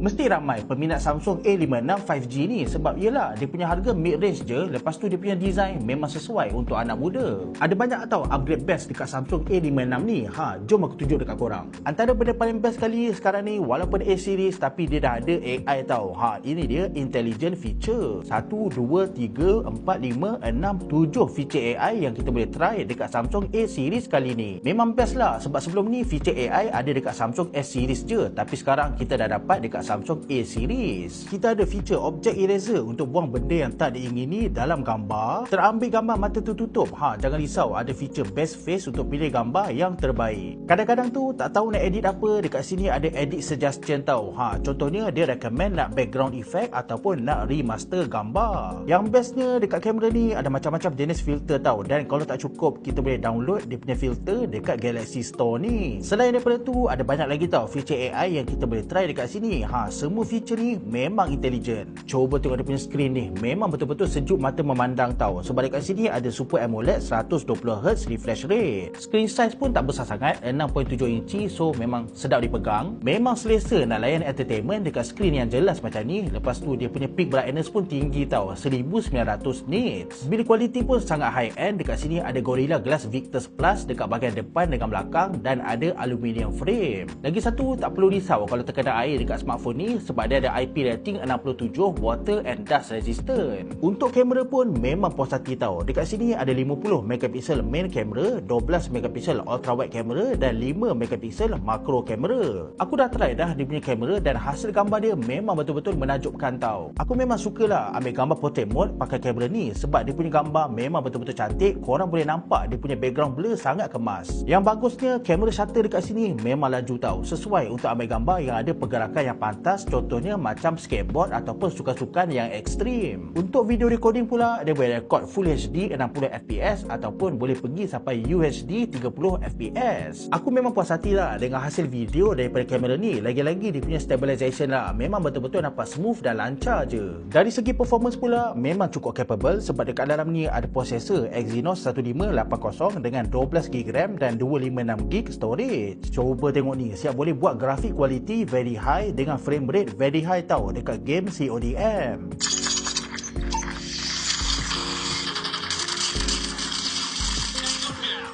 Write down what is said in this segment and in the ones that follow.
Mesti ramai peminat Samsung A56 5G ni sebab yelah dia punya harga mid-range je, lepas tu dia punya design memang sesuai untuk anak muda. Ada banyak tau upgrade best dekat Samsung A56 ni. Jom aku tunjuk dekat korang. Antara benda paling best sekali sekarang ni, walaupun A series tapi dia dah ada AI tau. Ini dia intelligent feature. 1, 2, 3, 4, 5, 6, 7 feature AI yang kita boleh try dekat Samsung A series kali ni. Memang best lah sebab sebelum ni feature AI ada dekat Samsung S series je, tapi sekarang kita dah dapat dekat Samsung A series. Kita ada feature object eraser untuk buang benda yang tak diingini dalam gambar. Terambil gambar mata tertutup. Jangan risau, ada feature best face untuk pilih gambar yang terbaik. Kadang-kadang tu tak tahu nak edit apa, dekat sini ada edit suggestion tau. Contohnya dia recommend nak background effect ataupun nak remaster gambar. Yang bestnya dekat kamera ni ada macam-macam jenis filter tau, dan kalau tak cukup kita boleh download dia punya filter dekat Galaxy Store ni. Selain daripada tu ada banyak lagi tau feature AI yang kita boleh try dekat sini. Semua feature ni memang intelligent. Coba tengok dia punya screen ni, memang betul-betul sejuk mata memandang tau. Sebab dekat sini ada Super AMOLED 120Hz refresh rate. Screen size pun tak besar sangat, 6.7 inci, so memang sedap dipegang. Memang selesa nak layan entertainment dekat screen yang jelas macam ni. Lepas tu dia punya peak brightness pun tinggi tau, 1900 nits. Build quality pun sangat high end. Dekat sini ada Gorilla Glass Victus Plus dekat bahagian depan dengan belakang, dan ada aluminium frame. Lagi satu, tak perlu risau kalau terkena air dekat smartphone ni sebab dia ada IP rating 67, water and dust resistant. Untuk kamera pun memang puas hati tau. Dekat sini ada 50 megapiksel main kamera, 12 megapiksel ultra wide kamera dan 5 megapiksel macro kamera. Aku dah try dah dia punya kamera dan hasil gambar dia memang betul-betul menakjubkan tau. Aku memang sukalah ambil gambar portrait mode pakai kamera ni sebab dia punya gambar memang betul-betul cantik. Korang boleh nampak dia punya background blur sangat kemas. Yang bagusnya kamera shutter dekat sini memang laju tau, sesuai untuk ambil gambar yang ada pergerakan yang pantas, contohnya macam skateboard ataupun sukan-sukan yang ekstrim. Untuk video recording pula, dia boleh record Full HD 60fps ataupun boleh pergi sampai UHD 30fps. Aku memang puas hati lah dengan hasil video daripada kamera ni. Lagi-lagi dia punya stabilization lah, memang betul-betul nampak smooth dan lancar je. Dari segi performance pula, memang cukup capable sebab dekat dalam ni ada prosesor Exynos 1580 dengan 12GB RAM dan 256GB storage. Cuba tengok ni, siap boleh buat grafik quality very high dengan frame rate very high tau dekat game CODM.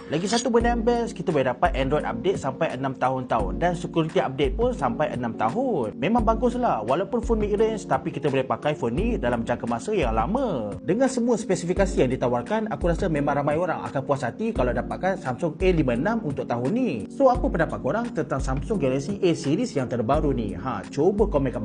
Lagi satu benda yang best, kita boleh dapat Android update sampai 6 tahun tau, dan security update pun sampai 6 tahun. Memang bagus lah, walaupun phone mid-range tapi kita boleh pakai phone ni dalam jangka masa yang lama. Dengan semua spesifikasi yang ditawarkan, aku rasa memang ramai orang akan puas hati kalau dapatkan Samsung A56 untuk tahun ni. So apa pendapat korang tentang Samsung Galaxy A series yang terbaru ni? Cuba komen kat